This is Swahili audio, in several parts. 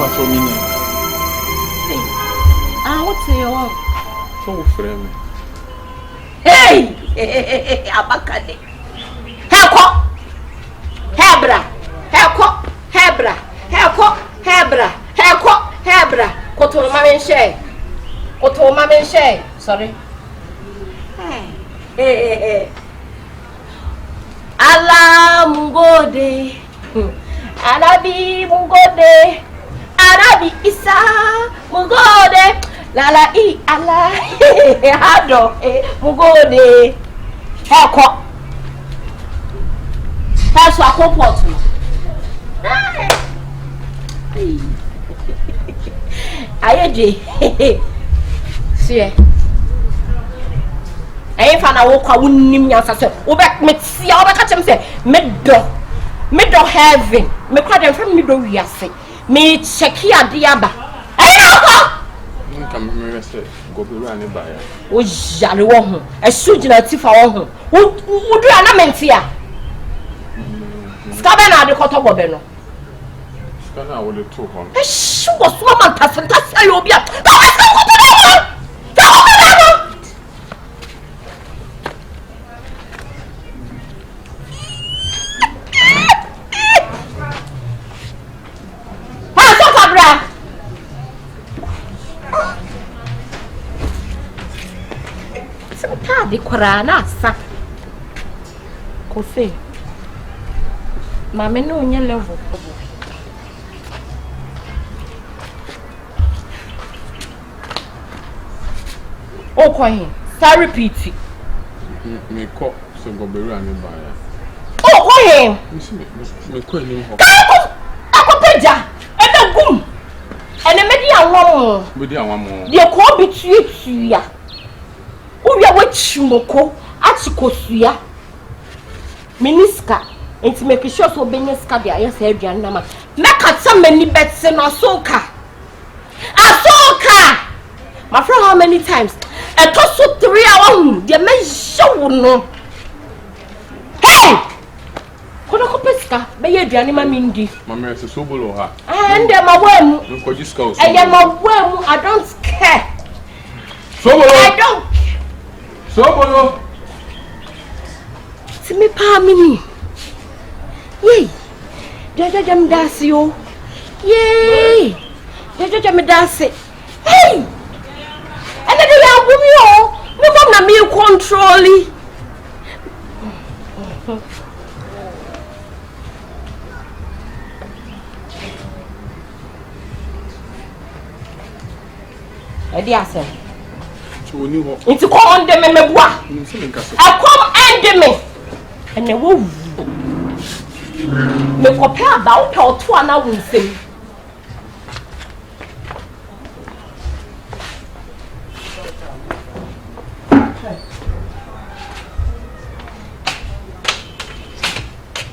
patrol mini. What's your so frame? Hey! Abakade. Heko! Hebra! Heko! Hebra! Heko! Hebra! Heko! Hebra! Koto mama share. Sorry. Hey. Allah mungode. Arabi mungode. Arabi Isa mungode. Lala I Allah. Ado mungode. Heko. That's what I pot. Ayeje. See. I fa na wo kwa wonnim nyansa se wo be metia wo be ka chem se medo heaven me kwa dem fam medo wiase me cheki ade aba nka me se go be ru ani ba ya wo jale wo ho esu gina tifa wo ho wo du ana mentia ska be na ade koto go be no ska na wo le to ho esu wo so man tasenta ayo bia di korana sa kofe mama no nya level o ko hin sa repeat me ko so go be ru ani ba ya o ko hin me ko ni ho akopeja e da gum ene medi anwo mo de ko bi tuya Uya wachimoko achikosuya miniska enti make sure so benyeska dia yes aduan na ma meka tell many bets na Asoka my friend how many times e to so 3 hours dia me show no hey kono ko peska be ye aduan ma mindi mama se Sobolo ha and ma wam nko jiska and ma wam I don't care Sobolo I don't Sobolo si me pa mini yey jaja jam dasi yo yey jaja jam dasi hey and then ya bumi yo me mom na me control edi ase it's come on them me boa I come end me and wo me compare about how to ana wunsem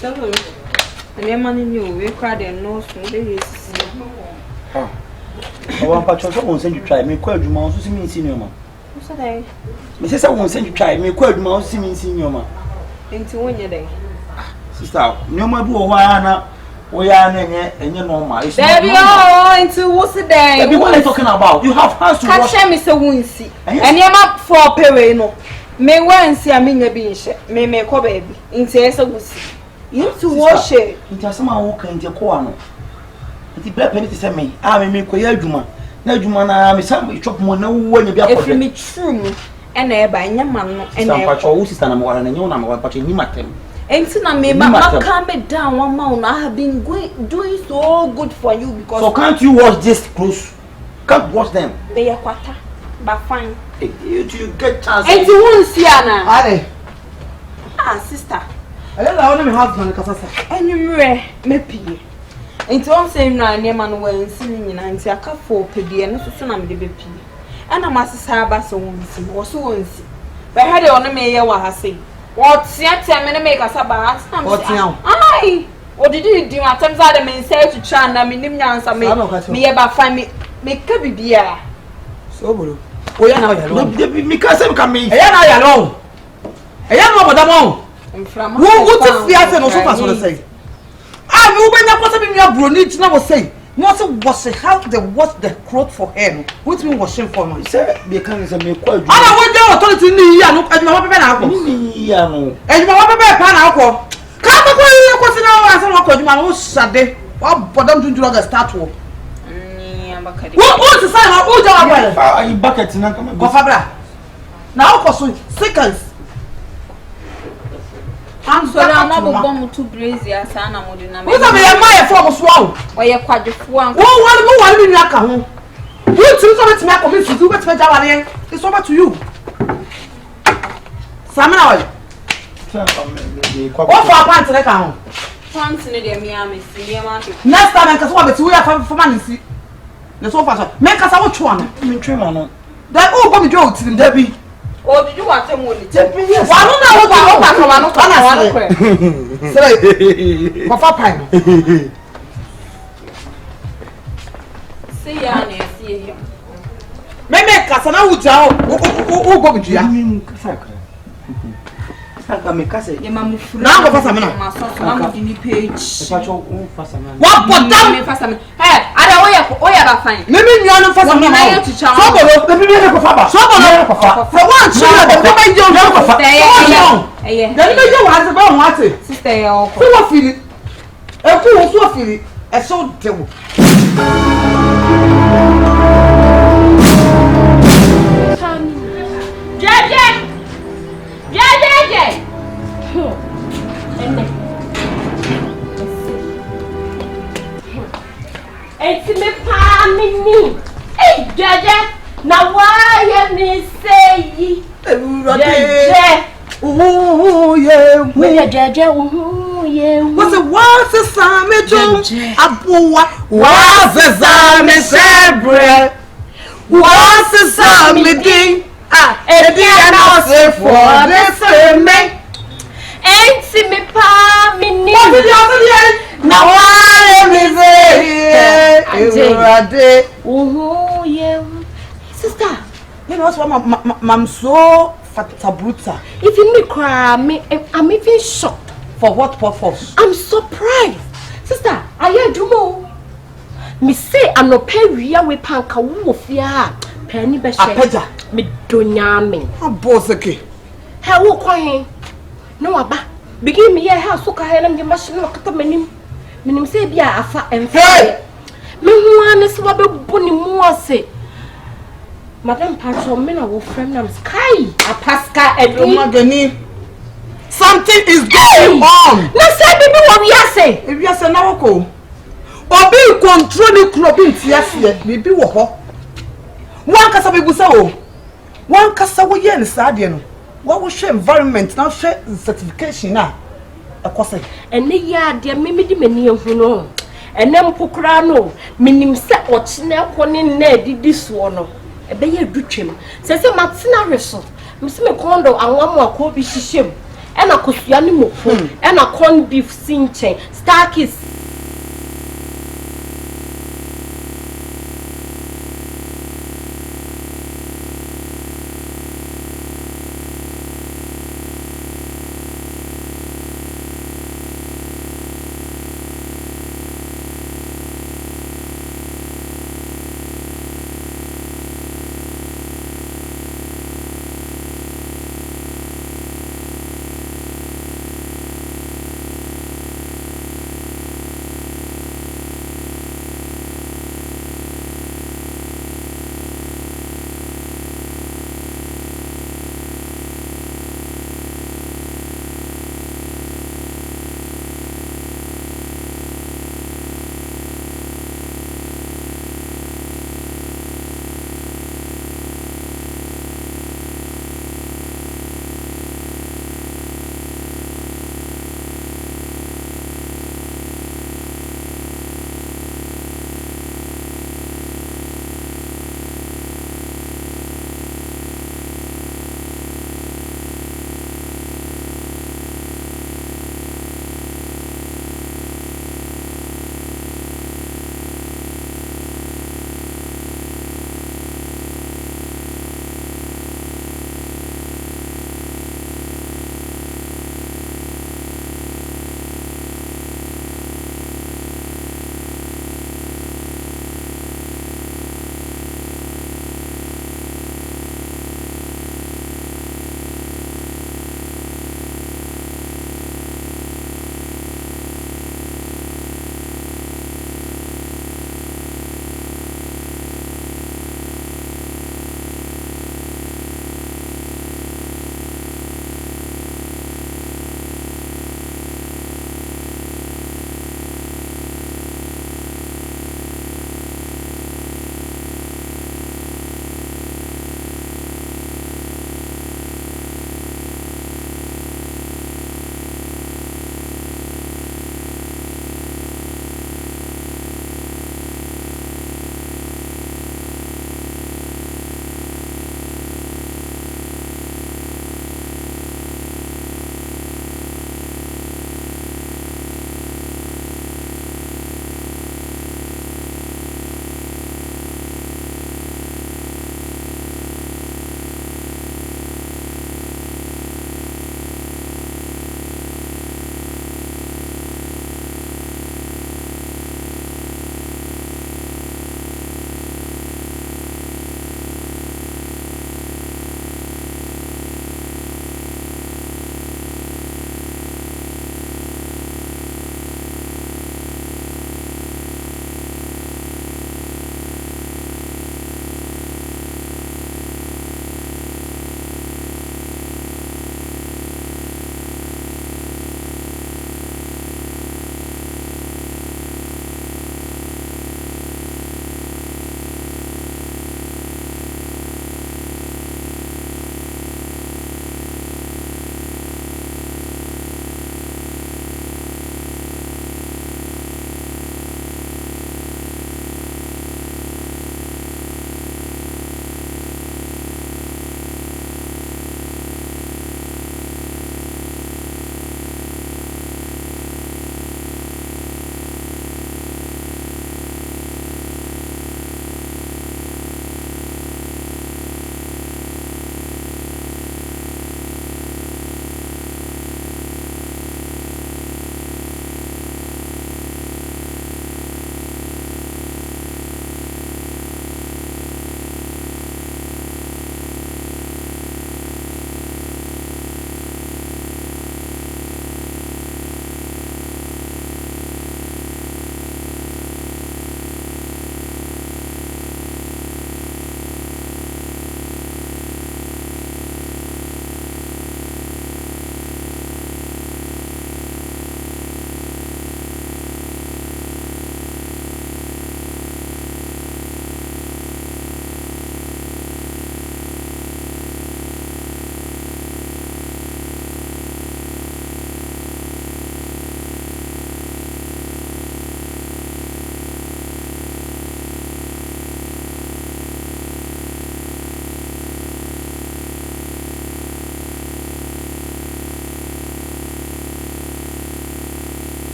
so the money you we cry the nose no dey yes One patch of one send you try me quite you see me senior man. What's that? Mrs. Won't send you try me quite you see me senior man. Into one your day. Sister, no more do why we are and you normal. Baby, oh, into what's the day? Baby, what are you talking about? You have hands to catch him, Mr. Wincy. And you're up for pay no. May one see a minute being shit. May make a baby. Into a wussy. You to wash it. Into someone who can take one. The black penny to send me. I may make a juma. No juma, I'm some chop more no when you be up for me true. And I buy your man and I patch all sister and one and your number patching him at him. And soon I may not calm it down 1 month. I have been doing so good for you because. So can't you watch this close? Can't watch them. They are quarter, but fine. You get chance. And you won't see Anna. Ah, sister. I don't know my husband because and you me pee. And one saying no, near man when singing in anti a cup for pedi and so soon I'm the baby. And I must have us was once. But I had it on the mayor what I say. What's your time and make us about? What's now? Aye. What did you do? At times I may say to China, I mean, answer me about find me make a beer. So, we are now because I'm coming. I am alone. I am over the moon. Who would the fiat and also say? I will when I was in your brunette, never say. What was how they wash the clothes for her? What me washing for me? Say they can say me quite. I want the authority ni ya no e ma papa na akọ. Ni ya no. E ma papa pa na akọ. Ka pa ko yi ko sina wa asa ko juma no sade. Wa bodam tunjuro ga start wo. Ni ambaka de. Wo ti say na o ja wa bale. Ah, I bucket na kama. Ko fa bra. Na o ko so seconds. I'm sorry, I'm not going to brazy as an amodina. What are you my form of swallow? Why you quadruple? Oh, one in your car. You two so much make of it to do what's better. It's over to you. Samuel. What for a pants in the car? Pants in the Miami, see, next time I can swap it to you for money. The sofa make us out one. Then oh, Bobby Joe to them, Debbie. Oh, did you want to move it? One see ya, see him. Maybe Casana would tell who Bobby Jam. Your mamma, now for some page. What put down for some? Hey, I don't know fine. Maybe you are not for some money to charm. Sobolo, let me hear the papa. Sobolo, for one, the papa you don't know. Then you have about what it. Sister, who will feel it? A fool who will feel it. A so devil. It's me palming. Hey, Jaja, now why me say Jaja? Oh, yeah, Jaja, oh, yeah. What's the what's the Sammy Joe? What's the Sammy Sabre? What's the Sammy Ding? And the answer for the same. Ain't me palming. Now I am here. Oh, yeah. Sister, you know what, I'm so fatabruta. If you make cry, I'm even shocked. For what purpose? I'm surprised. Sister, I hear you more. Me say I'm no pay we panka wofia. Penny be share. Me donyame. Aboseke. How wo kwan? No aba. Begin me here house so ka he na me machine no kata manim. Minim say bia afa emfa. Me hu ane so be boni mu ase. Madam Patron, me na wo frame nam sky. Apaska Magani. Something is going on. Na say bibi wo wiase. E wiase na woko. Obi control ni club ntiase bibi wo ho. Wan kasa be gusa o. Wan kasa wo ye ne saade no. Wa wo hwe environment na hwe certification na. Ekose. Ene ya de me di mani ehu no. Ene mpokra no. Minim se ochine ko ne na didi so no. Ebe ye dutwem. Se matena reso. Mse me kondo anwamu akobi hihiem. Ena kosua ni mofo. Ena corn beef sinchen. Starkis